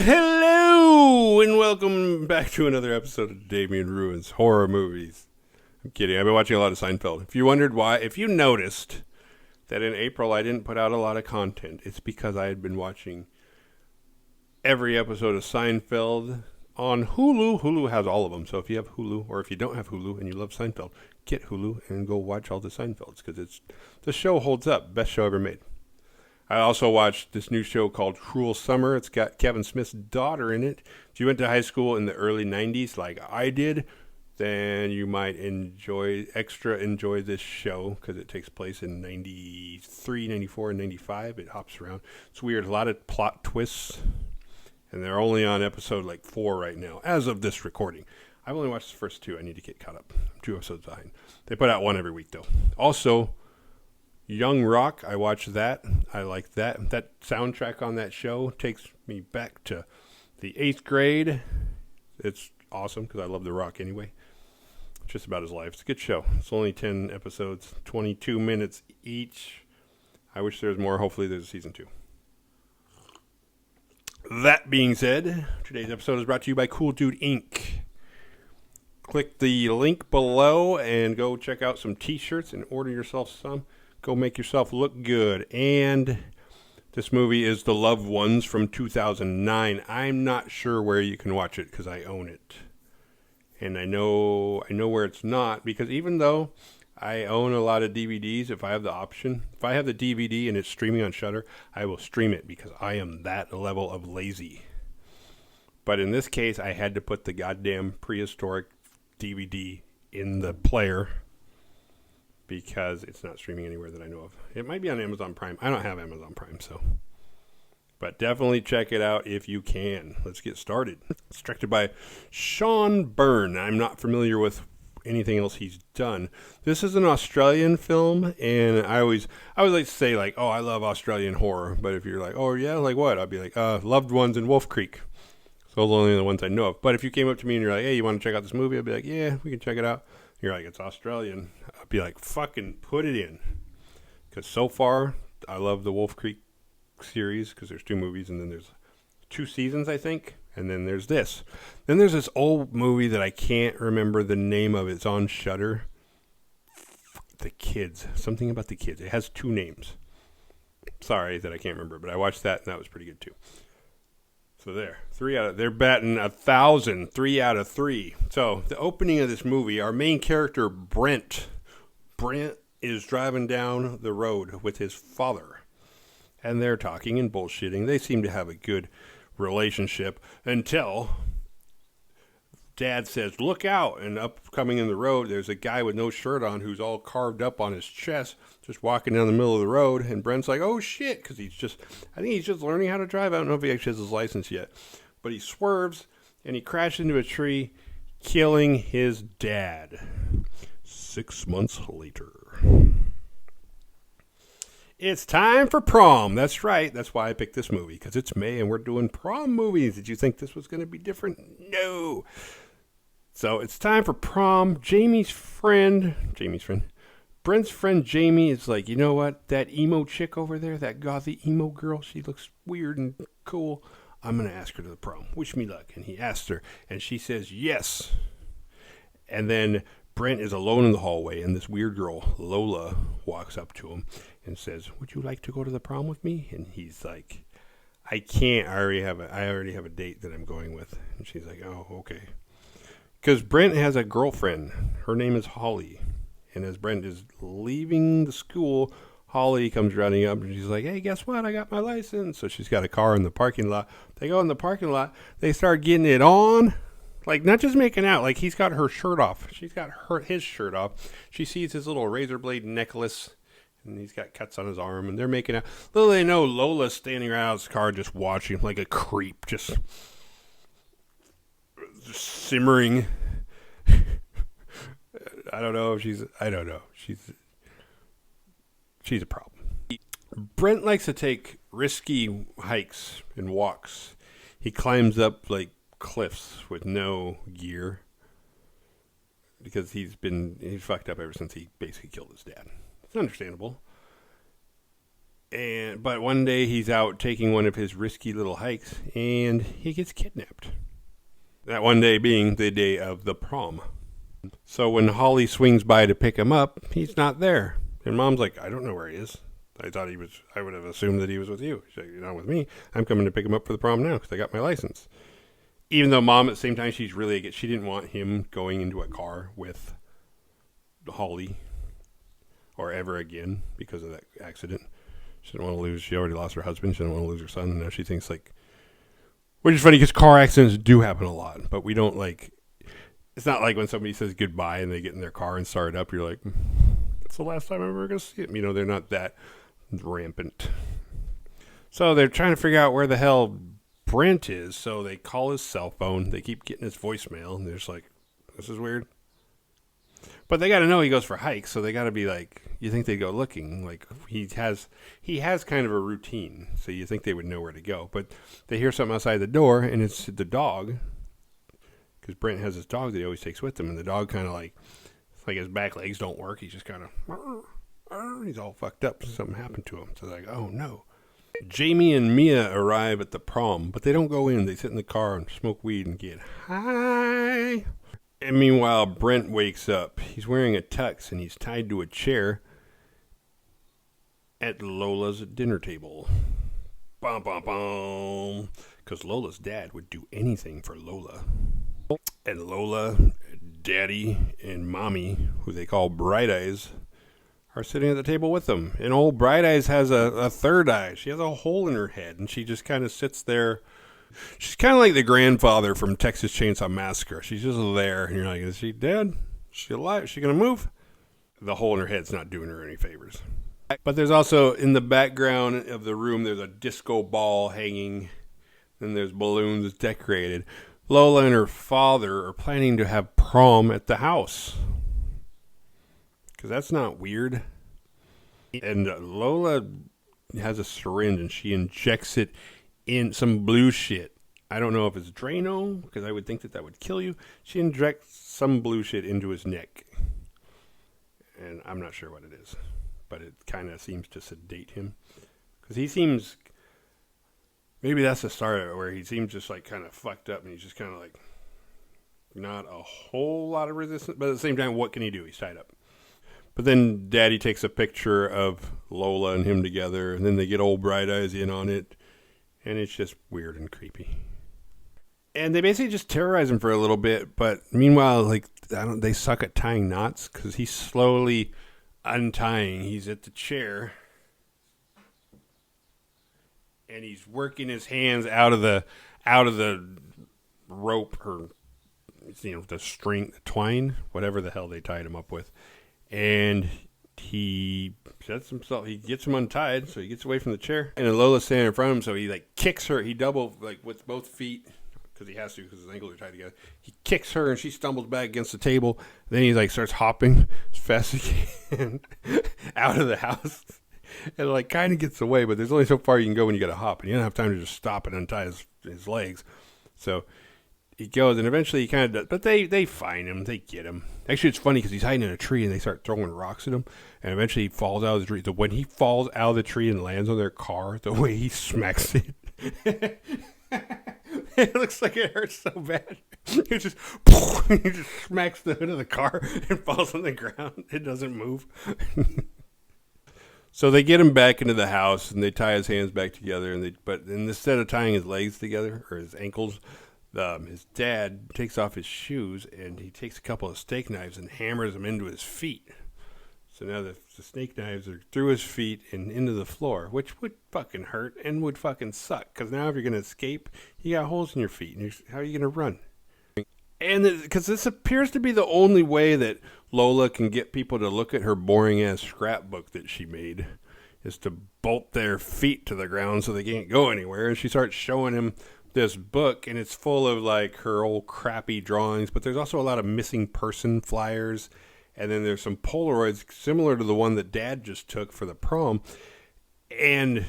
Hello, and welcome back to another episode of Damien Ruins Horror Movies. I'm kidding. I've been watching a lot of Seinfeld. If you wondered why, if you noticed that in April I didn't put out a lot of content, it's because I had been watching every episode of Seinfeld on Hulu. Hulu has all of them, so if you have Hulu, or if you don't have Hulu and you love Seinfeld, get Hulu and go watch all the Seinfelds, because the show holds up. Best show ever made. I also watched this new show called Cruel Summer. It's got Kevin Smith's daughter in it. If you went to high school in the early 90s like I did, then you might enjoy this show because it takes place in 93, 94, and 95. It hops around. It's weird. A lot of plot twists. And they're only on episode 4 right now, as of this recording. I've only watched the first 2. I need to get caught up. I'm 2 episodes behind. They put out 1 every week, though. Also, Young Rock, I watched that. I like that. That soundtrack on that show takes me back to the 8th grade. It's awesome because I love The Rock anyway. It's just about his life. It's a good show. It's only 10 episodes, 22 minutes each. I wish there was more. Hopefully there's a season 2. That being said, today's episode is brought to you by Cool Dude Inc. Click the link below and go check out some t-shirts and order yourself some. Go make yourself look good. And this movie is The Loved Ones from 2009. I'm not sure where you can watch it because I own it. And I know where it's not, because even though I own a lot of DVDs, if I have the option, if I have the DVD and it's streaming on Shudder, I will stream it because I am that level of lazy. But in this case, I had to put the goddamn prehistoric DVD in the player because it's not streaming anywhere that I know of. It might be on Amazon Prime. I don't have Amazon Prime, so. But definitely check it out if you can. Let's get started. It's directed by Sean Byrne. I'm not familiar with anything else he's done. This is an Australian film, and I always like to say, oh, I love Australian horror. But if you're like, oh, yeah, like what? I'd be like, Loved Ones and Wolf Creek. So those are only the ones I know of. But if you came up to me and you're like, hey, you want to check out this movie? I'd be like, yeah, we can check it out. You're like, it's Australian. I'd be like, fucking put it in. Because so far, I love the Wolf Creek series because there's 2 movies and then there's 2 seasons, I think. And then there's this. Then there's this old movie that I can't remember the name of. It's on Shudder. The Kids. Something about the Kids. It has 2 names. Sorry that I can't remember, but I watched that and that was pretty good too. So there. They're batting 1,000. 3 out of 3. So the opening of this movie, our main character, Brent is driving down the road with his father. And they're talking and bullshitting. They seem to have a good relationship until Dad says, look out. And up coming in the road, there's a guy with no shirt on who's all carved up on his chest, just walking down the middle of the road. And Brent's like, oh shit, because I think he's just learning how to drive. I don't know if he actually has his license yet. But he swerves and he crashes into a tree, killing his dad. 6 months later. It's time for prom. That's right. That's why I picked this movie, because it's May and we're doing prom movies. Did you think this was going to be different? No. So it's time for prom. Brent's friend Jamie is like, you know what? That emo chick over there, that gothy emo girl, she looks weird and cool. I'm going to ask her to the prom. Wish me luck. And he asks her, and she says yes. And then Brent is alone in the hallway, and this weird girl, Lola, walks up to him and says, would you like to go to the prom with me? And he's like, I can't. I already have a date that I'm going with. And she's like, oh, okay. Because Brent has a girlfriend. Her name is Holly. And as Brent is leaving the school, Holly comes running up and she's like, hey, guess what? I got my license. So she's got a car in the parking lot. They go in the parking lot. They start getting it on. Not just making out. He's got her shirt off. She's got his shirt off. She sees his little razor blade necklace. And he's got cuts on his arm. And they're making out. Little they know, Lola's standing right out of his car just watching like a creep. Just simmering. I don't know. She's a problem. Brent likes to take risky hikes and walks. He climbs up cliffs with no gear because he's fucked up ever since he basically killed his dad. It's understandable. But one day he's out taking one of his risky little hikes, and he gets kidnapped. That one day being the day of the prom. So when Holly swings by to pick him up, he's not there. And Mom's like, I don't know where he is. I would have assumed that he was with you. She's like, you're not with me. I'm coming to pick him up for the prom now because I got my license. Even though Mom, at the same time, she didn't want him going into a car with Holly or ever again because of that accident. She didn't want to lose. She already lost her husband. She didn't want to lose her son. And now she thinks which is funny because car accidents do happen a lot, but we don't it's not like when somebody says goodbye and they get in their car and start up, you're like, it's the last time I'm ever going to see him. They're not that rampant. So they're trying to figure out where the hell Brent is. So they call his cell phone. They keep getting his voicemail. And they're just like, this is weird. But they got to know he goes for hikes. So they got to be like, you think they'd go looking. He has kind of a routine. So you think they would know where to go. But they hear something outside the door and it's the dog. Because Brent has this dog that he always takes with him, and the dog kind of it's like his back legs don't work. He's just kind of, he's all fucked up. Something happened to him. So they're like, oh no. Jamie and Mia arrive at the prom, but they don't go in. They sit in the car and smoke weed and get high. And meanwhile, Brent wakes up. He's wearing a tux, and he's tied to a chair at Lola's dinner table. Bum, bum, bum. Because Lola's dad would do anything for Lola. And Lola, Daddy, and Mommy, who they call Bright Eyes, are sitting at the table with them. And old Bright Eyes has a third eye. She has a hole in her head, and she just kind of sits there. She's kind of like the grandfather from Texas Chainsaw Massacre. She's just there, and you're like, is she dead? Is she alive? Is she going to move? The hole in her head's not doing her any favors. But there's also, in the background of the room, there's a disco ball hanging, and there's balloons decorated. Lola and her father are planning to have prom at the house. Because that's not weird. And Lola has a syringe and she injects it in some blue shit. I don't know if it's Drano, because I would think that would kill you. She injects some blue shit into his neck. And I'm not sure what it is. But it kind of seems to sedate him. Because he seems... Maybe that's the start of it, where he seems just kind of fucked up, and he's just kind of not a whole lot of resistance, but at the same time, what can he do? He's tied up. But then Daddy takes a picture of Lola and him together, and then they get old Bright Eyes in on it, and it's just weird and creepy. And they basically just terrorize him for a little bit, but meanwhile, they suck at tying knots, because he's slowly untying. He's at the chair. And he's working his hands out of the rope or the string, the twine, whatever the hell they tied him up with. And he gets him untied, so he gets away from the chair. And then Lola's standing in front of him, so he kicks her. He double with both feet because he has to because his ankles are tied together. He kicks her and she stumbles back against the table. Then he starts hopping as fast as he can out of the house. And kind of gets away, but there's only so far you can go when you got to hop, and you don't have time to just stop and untie his legs. So he goes, and eventually he kind of does, but they find him, they get him. Actually, it's funny because he's hiding in a tree, and they start throwing rocks at him, and eventually he falls out of the tree. So when he falls out of the tree and lands on their car, the way he smacks it, it looks like it hurts so bad. He just smacks the hood of the car and falls on the ground. It doesn't move. So they get him back into the house, and they tie his hands back together. But instead of tying his legs together, or his ankles, his dad takes off his shoes, and he takes a couple of steak knives and hammers them into his feet. So now the steak knives are through his feet and into the floor, which would fucking hurt and would fucking suck. Because now if you're going to escape, you got holes in your feet. And how are you going to run? And because this appears to be the only way that Lola can get people to look at her boring-ass scrapbook that she made, is to bolt their feet to the ground so they can't go anywhere. And she starts showing him this book, and it's full of her old crappy drawings, but there's also a lot of missing person flyers, and then there's some Polaroids similar to the one that Dad just took for the prom. And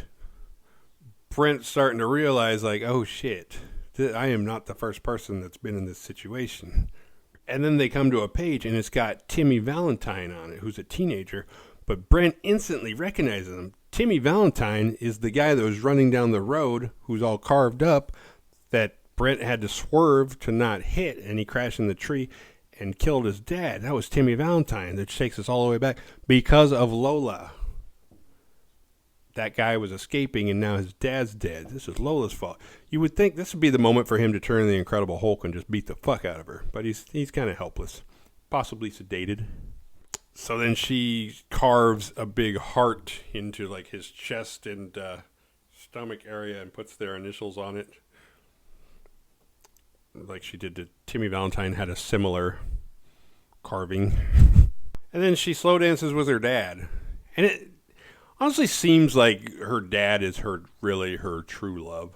Brent's starting to realize, oh shit, I am not the first person that's been in this situation. And then they come to a page, and it's got Timmy Valentine on it, who's a teenager, But Brent instantly recognizes him. Timmy Valentine is the guy that was running down the road, who's all carved up, that Brent had to swerve to not hit, and he crashed in the tree and killed his dad. That was Timmy Valentine. That takes us all the way back because of Lola. That guy was escaping, and now his dad's dead. This is Lola's fault. You would think this would be the moment for him to turn the Incredible Hulk and just beat the fuck out of her. But he's kind of helpless, possibly sedated. So then she carves a big heart into like his chest and stomach area and puts their initials on it. Like she did to Timmy Valentine, had a similar carving. And then she slow dances with her dad. And it honestly seems like her dad is really her true love.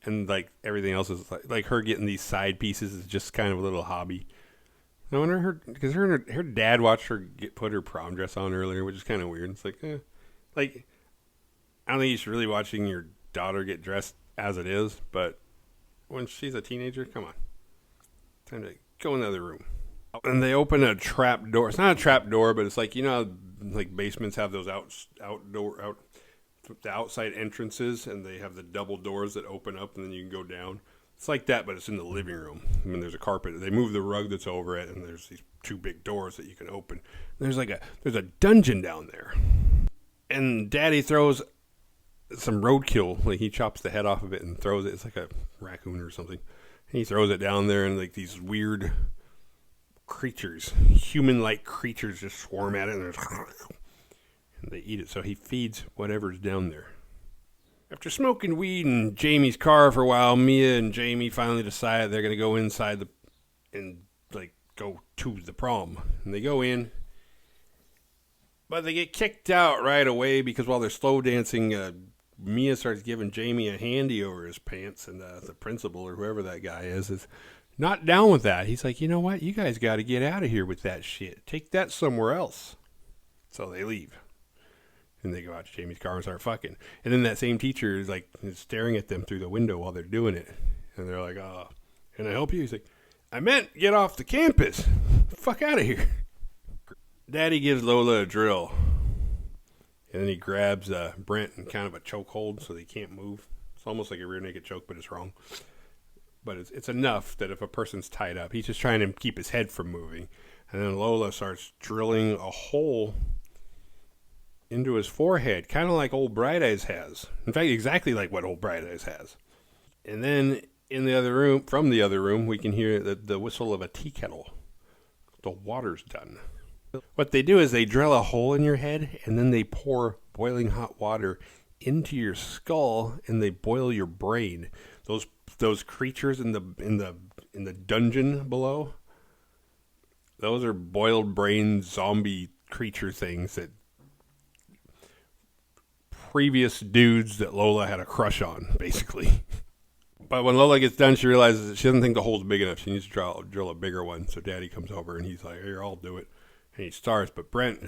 And like everything else is like her getting these side pieces is just kind of a little hobby. I wonder because her dad watched her put her prom dress on earlier, which is kind of weird. It's like, I don't think you should really watching your daughter get dressed as it is, but when she's a teenager, come on, time to go in the other room. And they open a trap door. It's not a trap door, but it's like, you know, how, like basements have those the outside entrances, and they have the double doors that open up, and then you can go down. It's like that, but it's in the living room. I mean, there's a carpet. They move the rug that's over it, and there's these two big doors that you can open. There's a dungeon down there. And Daddy throws some roadkill. Like, he chops the head off of it and throws it. It's like a raccoon or something. And he throws it down there, and like these weird creatures, human-like creatures, just swarm at it, and they eat it. So he feeds whatever's down there. After smoking weed in Jamie's car for a while, Mia and Jamie finally decide they're going to go inside and go to the prom. And they go in, but they get kicked out right away because while they're slow dancing, Mia starts giving Jamie a handy over his pants, and the principal or whoever that guy is not down with that. He's like, you know what? You guys got to get out of here with that shit. Take that somewhere else. So they leave. And they go out to Jamie's car and start fucking. And then that same teacher is staring at them through the window while they're doing it. And they're like, can I help you? He's like, I meant get off the campus. Fuck out of here. Daddy gives Lola a drill. And then he grabs Brent in kind of a chokehold so they can't move. It's almost like a rear naked choke, but it's wrong. But it's enough that if a person's tied up, he's just trying to keep his head from moving. And then Lola starts drilling a hole into his forehead, kind of like old Bright Eyes has. In fact, exactly like what old Bright Eyes has. And then from the other room, we can hear the whistle of a tea kettle. The water's done. What they do is they drill a hole in your head, and then they pour boiling hot water into your skull, and they boil your brain. Those creatures in the dungeon below, those are boiled brain zombie creature things that previous dudes that Lola had a crush on, basically. But when Lola gets done, she realizes that she doesn't think the hole's big enough. She needs to drill a bigger one. So Daddy comes over, and he's like, here, I'll do it. And he starts. But Brent,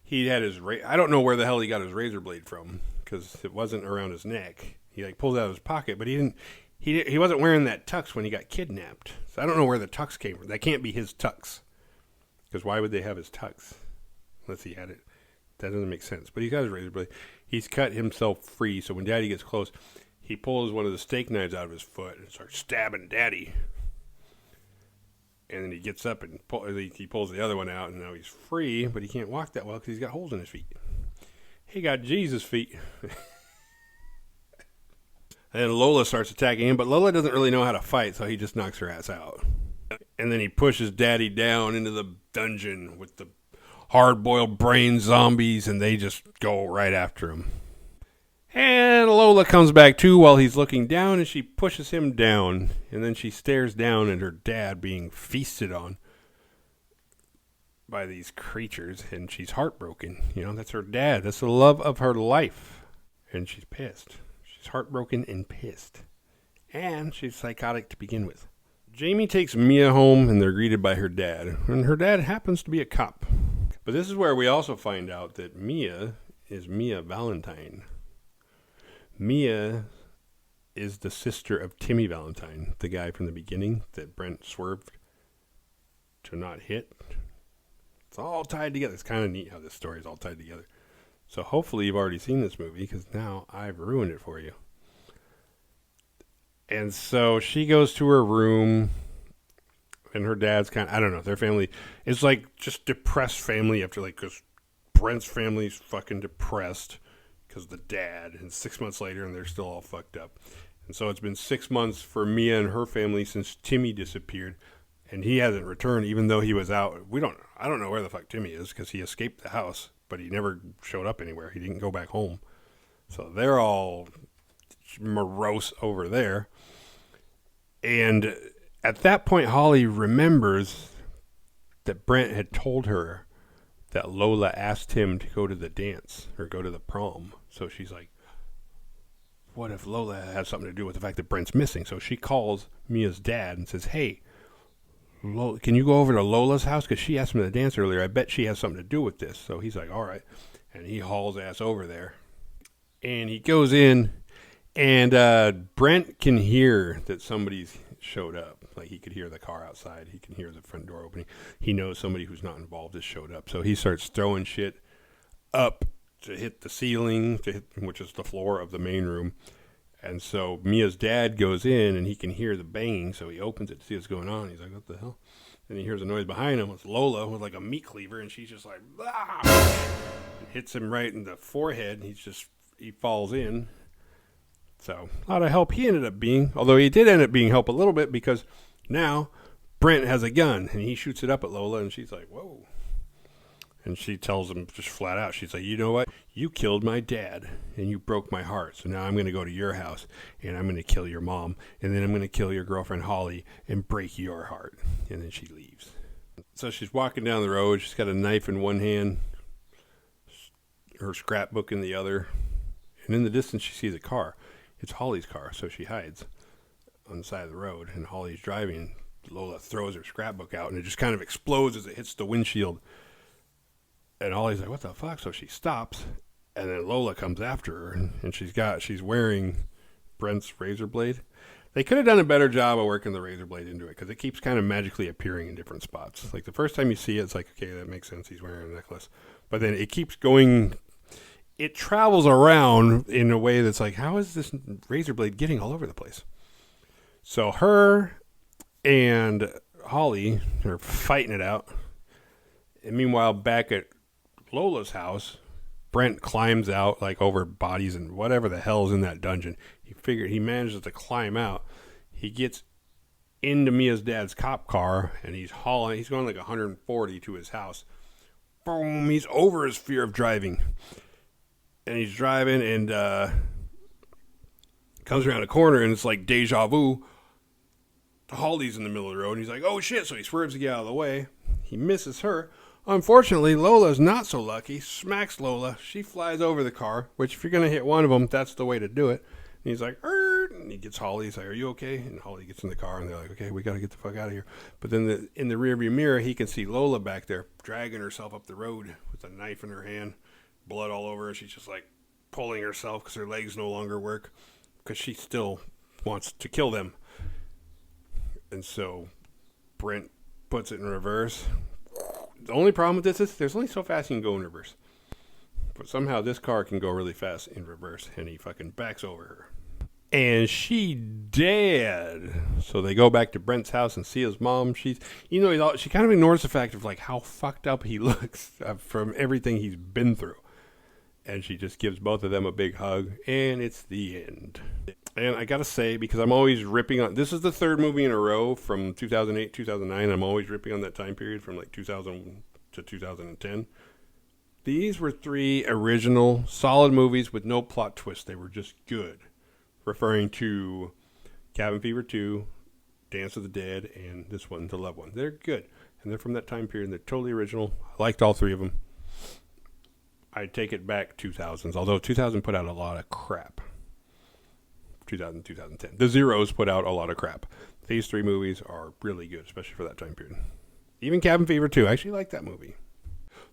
he had his I don't know where the hell he got his razor blade from, because it wasn't around his neck. He pulls it out of his pocket, but he wasn't wearing that tux when he got kidnapped. So I don't know where the tux came from. That can't be his tux. Because why would they have his tux? Unless he had it. That doesn't make sense. But he's got his razor blade. He's cut himself free, so when Daddy gets close, he pulls one of the steak knives out of his foot and starts stabbing Daddy. And then he gets up and he pulls the other one out, and now he's free, but he can't walk that well because he's got holes in his feet. He got Jesus' feet. And then Lola starts attacking him, but Lola doesn't really know how to fight, so he just knocks her ass out. And then he pushes Daddy down into the dungeon with the hard-boiled brain zombies, and they just go right after him. And Lola comes back too while he's looking down, and she pushes him down. And then she stares down at her dad being feasted on by these creatures, and she's heartbroken. You know, that's her dad. That's the love of her life. And she's pissed. She's heartbroken and pissed. And she's psychotic to begin with. Jamie takes Mia home, and they're greeted by her dad. And her dad happens to be a cop. But this is where we also find out that Mia is Mia Valentine. Mia is the sister of Timmy Valentine, the guy from the beginning that Brent swerved to not hit. It's all tied together. It's kind of neat how this story is all tied together. So hopefully you've already seen this movie, because now I've ruined it for you. And so she goes to her room, and her dad's kind of, I don't know, their family is like just depressed family after, like, because Brent's family's fucking depressed because the dad, and 6 months later, and they're still all fucked up. And so it's been 6 months for Mia and her family since Timmy disappeared, and he hasn't returned, even though he was out. I don't know where the fuck Timmy is, because he escaped the house, but he never showed up anywhere. He didn't go back home. So they're all morose over there. And at that point, Holly remembers that Brent had told her that Lola asked him to go to the dance, or go to the prom. So she's like, what if Lola has something to do with the fact that Brent's missing? So she calls Mia's dad and says, hey, can you go over to Lola's house? Because she asked me to dance earlier. I bet she has something to do with this. So he's like, all right. And he hauls ass over there. And he goes in, and Brent can hear that somebody's showed up. Like, he could hear the car outside. He can hear the front door opening. He knows somebody who's not involved has showed up. So he starts throwing shit up to hit the ceiling, which is the floor of the main room. And so Mia's dad goes in, and he can hear the banging, so he opens it to see what's going on. He's like, what the hell? And he hears a noise behind him. It's Lola with like a meat cleaver, and she's just like, ah! It hits him right in the forehead, and he falls in. So a lot of help he ended up being, although he did end up being help a little bit, because now Brent has a gun, and he shoots it up at Lola, and she's like, whoa. And she tells him just flat out, she's like, you know what? You killed my dad, and you broke my heart. So now I'm going to go to your house, and I'm going to kill your mom, and then I'm going to kill your girlfriend, Holly, and break your heart. And then she leaves. So she's walking down the road. She's got a knife in one hand, her scrapbook in the other. And in the distance, she sees a car. It's Holly's car, so she hides on the side of the road, and Holly's driving. Lola throws her scrapbook out, and it just kind of explodes as it hits the windshield. And Holly's like, what the fuck? So she stops, and then Lola comes after her, and she's wearing Brent's razor blade. They could have done a better job of working the razor blade into it, because it keeps kind of magically appearing in different spots. Like, the first time you see it, it's like, okay, that makes sense. He's wearing a necklace. But then it keeps going. It travels around in a way that's like, how is this razor blade getting all over the place? So her and Holly are fighting it out. And meanwhile, back at Lola's house, Brent climbs out, like, over bodies and whatever the hell's in that dungeon. He manages to climb out. He gets into Mia's dad's cop car, and he's going like 140 to his house. Boom, he's over his fear of driving. And he's driving, and comes around a corner, and it's like deja vu. Holly's in the middle of the road, and he's like, oh shit, so he swerves to get out of the way. He misses her. Unfortunately, Lola's not so lucky. Smacks Lola. She flies over the car, which if you're going to hit one of them, that's the way to do it. And he's like, and he gets Holly. He's like, are you okay? And Holly gets in the car, and they're like, okay, we got to get the fuck out of here. But then in the rearview mirror, he can see Lola back there dragging herself up the road with a knife in her hand, blood all over her. She's just like pulling herself because her legs no longer work, because she still wants to kill them. And so Brent puts it in reverse. The only problem with this is there's only so fast you can go in reverse. But somehow this car can go really fast in reverse, and he fucking backs over her. And she dead. So they go back to Brent's house and see his mom. She kind of ignores the fact of like how fucked up he looks from everything he's been through. And she just gives both of them a big hug, and it's the end. And I gotta say, because I'm always ripping on, this is the third movie in a row from 2008, 2009. I'm always ripping on that time period from like 2000 to 2010. These were three original, solid movies with no plot twist. They were just good. Referring to Cabin Fever 2, Dance of the Dead, and this one, The Loved One. They're good. And they're from that time period, and they're totally original. I liked all three of them. I take it back 2000s, although 2000 put out a lot of crap. 2000, 2010. The Zeros put out a lot of crap. These three movies are really good, especially for that time period. Even Cabin Fever 2. I actually like that movie.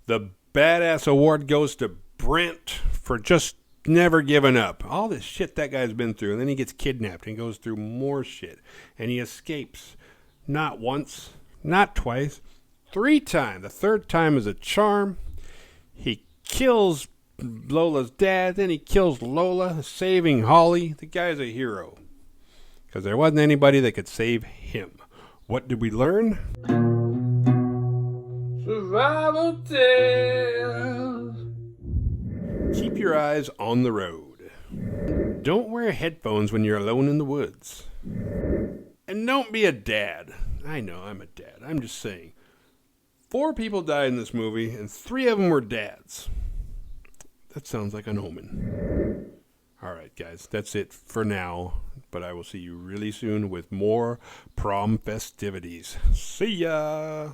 The Badass Award goes to Brent for just never giving up. All this shit that guy's been through, and then he gets kidnapped and goes through more shit. And he escapes. Not once, not twice, 3 times. The third time is a charm. He kills Lola's dad, then he kills Lola, saving Holly. The guy's a hero. Because there wasn't anybody that could save him. What did we learn? Survival tales. Keep your eyes on the road. Don't wear headphones when you're alone in the woods. And don't be a dad. I know, I'm a dad. I'm just saying. 4 people died in this movie, and 3 of them were dads. That sounds like an omen. All right, guys, that's it for now. But I will see you really soon with more prom festivities. See ya!